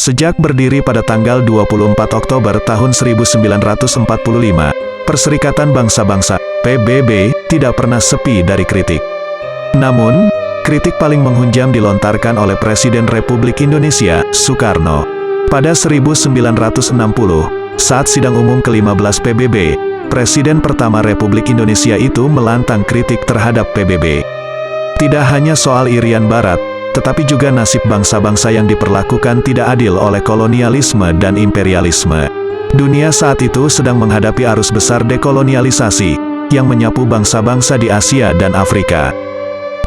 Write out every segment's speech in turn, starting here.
Sejak berdiri pada tanggal 24 Oktober tahun 1945, Perserikatan Bangsa-Bangsa, PBB, tidak pernah sepi dari kritik. Namun, kritik paling menghujam dilontarkan oleh Presiden Republik Indonesia, Soekarno. Pada 1960, saat sidang umum ke-15 PBB, Presiden pertama Republik Indonesia itu melantang kritik terhadap PBB. Tidak hanya soal Irian Barat, tetapi juga nasib bangsa-bangsa yang diperlakukan tidak adil oleh kolonialisme dan imperialisme. Dunia saat itu sedang menghadapi arus besar dekolonialisasi, yang menyapu bangsa-bangsa di Asia dan Afrika.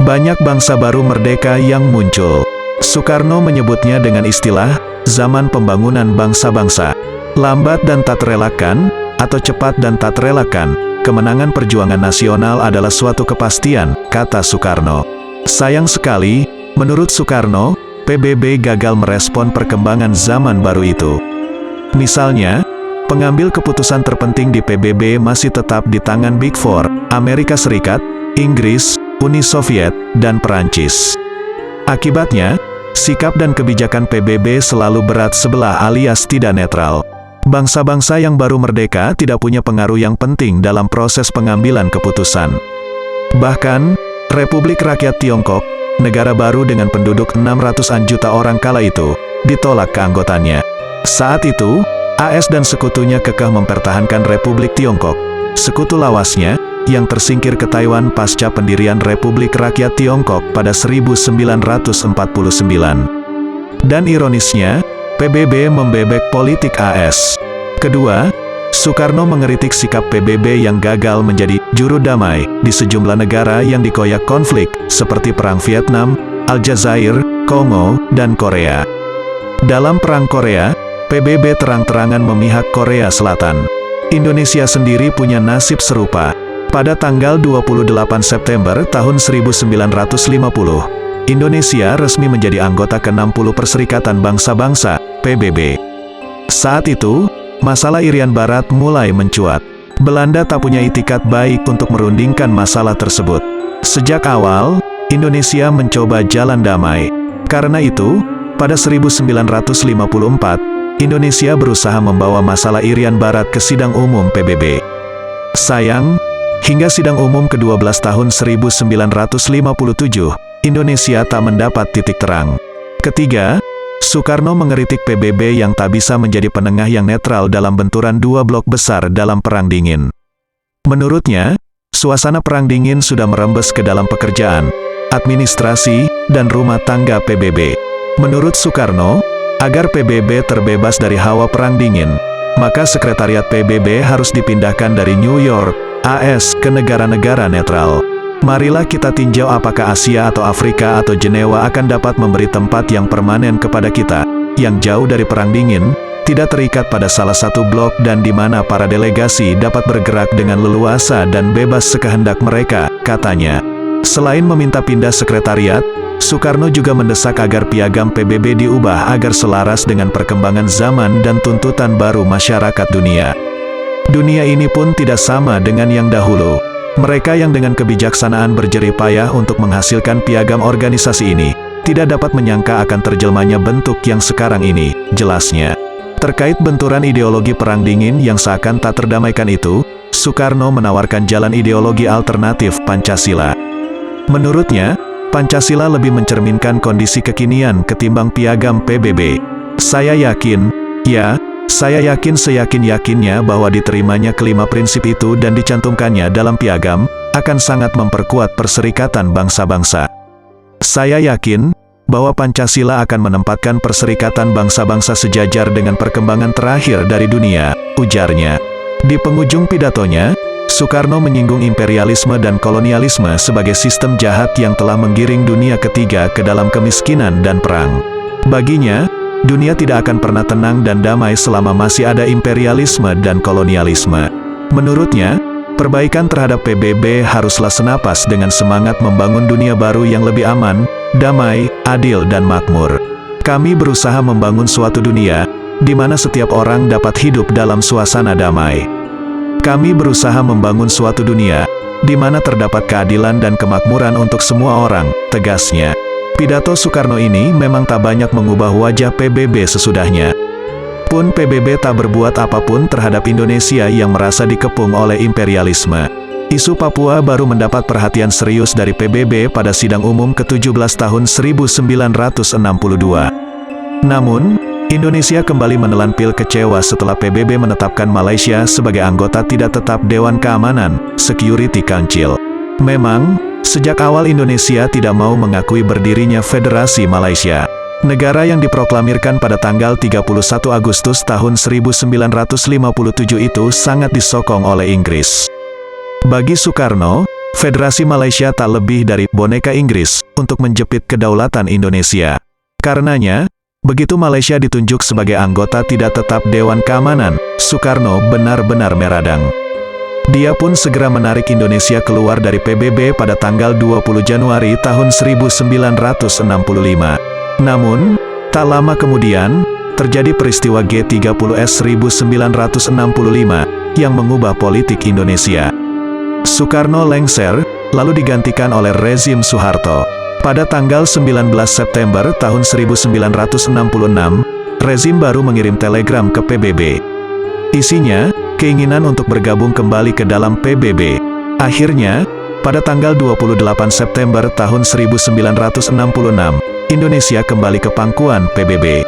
Banyak bangsa baru merdeka yang muncul. Soekarno menyebutnya dengan istilah, zaman pembangunan bangsa-bangsa. Lambat dan tak terelakkan, atau cepat dan tak terelakkan, kemenangan perjuangan nasional adalah suatu kepastian, kata Soekarno. Sayang sekali, menurut Soekarno, PBB gagal merespon perkembangan zaman baru itu. Misalnya, pengambil keputusan terpenting di PBB masih tetap di tangan Big Four, Amerika Serikat, Inggris, Uni Soviet, dan Perancis. Akibatnya, sikap dan kebijakan PBB selalu berat sebelah alias tidak netral. Bangsa-bangsa yang baru merdeka tidak punya pengaruh yang penting dalam proses pengambilan keputusan. Bahkan, Republik Rakyat Tiongkok, negara baru dengan penduduk 600-an juta orang kala itu, ditolak keanggotaannya. Saat itu, AS dan sekutunya kekeh mempertahankan Republik Tiongkok. Sekutu lawasnya, yang tersingkir ke Taiwan pasca pendirian Republik Rakyat Tiongkok pada 1949. Dan ironisnya, PBB membebek politik AS. Kedua, Soekarno mengeritik sikap PBB yang gagal menjadi juru damai di sejumlah negara yang dikoyak konflik, seperti Perang Vietnam, Aljazair, Kongo, dan Korea. Dalam Perang Korea, PBB terang-terangan memihak Korea Selatan. Indonesia sendiri punya nasib serupa. Pada tanggal 28 September tahun 1950, Indonesia resmi menjadi anggota ke-60 Perserikatan Bangsa-Bangsa, PBB. Saat itu, masalah Irian Barat mulai mencuat. Belanda tak punya itikat baik untuk merundingkan masalah tersebut. Sejak awal, Indonesia mencoba jalan damai. Karena itu, pada 1954, Indonesia berusaha membawa masalah Irian Barat ke sidang umum PBB. Sayang, hingga sidang umum ke-12 tahun 1957, Indonesia tak mendapat titik terang. Ketiga, Soekarno mengeritik PBB yang tak bisa menjadi penengah yang netral dalam benturan dua blok besar dalam Perang Dingin. Menurutnya, suasana Perang Dingin sudah merembes ke dalam pekerjaan, administrasi, dan rumah tangga PBB. Menurut Soekarno, agar PBB terbebas dari hawa Perang Dingin, maka sekretariat PBB harus dipindahkan dari New York, AS, ke negara-negara netral. Marilah kita tinjau apakah Asia atau Afrika atau Jenewa akan dapat memberi tempat yang permanen kepada kita, yang jauh dari Perang Dingin, tidak terikat pada salah satu blok dan di mana para delegasi dapat bergerak dengan leluasa dan bebas sekehendak mereka, katanya. Selain meminta pindah sekretariat, Soekarno juga mendesak agar piagam PBB diubah agar selaras dengan perkembangan zaman dan tuntutan baru masyarakat dunia. Dunia ini pun tidak sama dengan yang dahulu. Mereka yang dengan kebijaksanaan berjerih payah untuk menghasilkan piagam organisasi ini, tidak dapat menyangka akan terjelmanya bentuk yang sekarang ini, jelasnya. Terkait benturan ideologi Perang Dingin yang seakan tak terdamaikan itu, Soekarno menawarkan jalan ideologi alternatif Pancasila. Menurutnya, Pancasila lebih mencerminkan kondisi kekinian ketimbang piagam PBB. Saya yakin seyakin-yakinnya bahwa diterimanya kelima prinsip itu dan dicantumkannya dalam piagam, akan sangat memperkuat Perserikatan Bangsa-Bangsa. Saya yakin bahwa Pancasila akan menempatkan Perserikatan Bangsa-Bangsa sejajar dengan perkembangan terakhir dari dunia, ujarnya. Di penghujung pidatonya, Soekarno menyinggung imperialisme dan kolonialisme sebagai sistem jahat yang telah menggiring dunia ketiga ke dalam kemiskinan dan perang. Baginya, dunia tidak akan pernah tenang dan damai selama masih ada imperialisme dan kolonialisme. Menurutnya, perbaikan terhadap PBB haruslah senapas dengan semangat membangun dunia baru yang lebih aman, damai, adil dan makmur. Kami berusaha membangun suatu dunia, di mana setiap orang dapat hidup dalam suasana damai. Kami berusaha membangun suatu dunia, di mana terdapat keadilan dan kemakmuran untuk semua orang, tegasnya. Pidato Soekarno ini memang tak banyak mengubah wajah PBB sesudahnya. Pun PBB tak berbuat apapun terhadap Indonesia yang merasa dikepung oleh imperialisme. Isu Papua baru mendapat perhatian serius dari PBB pada sidang umum ke-17 tahun 1962. Namun, Indonesia kembali menelan pil kecewa setelah PBB menetapkan Malaysia sebagai anggota tidak tetap Dewan Keamanan, Security Council. Memang, sejak awal Indonesia tidak mau mengakui berdirinya Federasi Malaysia. Negara yang diproklamirkan pada tanggal 31 Agustus tahun 1957 itu sangat disokong oleh Inggris. Bagi Soekarno, Federasi Malaysia tak lebih dari boneka Inggris untuk menjepit kedaulatan Indonesia. Karenanya, begitu Malaysia ditunjuk sebagai anggota tidak tetap Dewan Keamanan, Soekarno benar-benar meradang. Dia pun segera menarik Indonesia keluar dari PBB pada tanggal 20 Januari tahun 1965. Namun, tak lama kemudian, terjadi peristiwa G30S 1965 yang mengubah politik Indonesia. Soekarno lengser, lalu digantikan oleh rezim Soeharto. Pada tanggal 19 September tahun 1966, rezim baru mengirim telegram ke PBB. Isinya, keinginan untuk bergabung kembali ke dalam PBB. Akhirnya, pada tanggal 28 September tahun 1966, Indonesia kembali ke pangkuan PBB.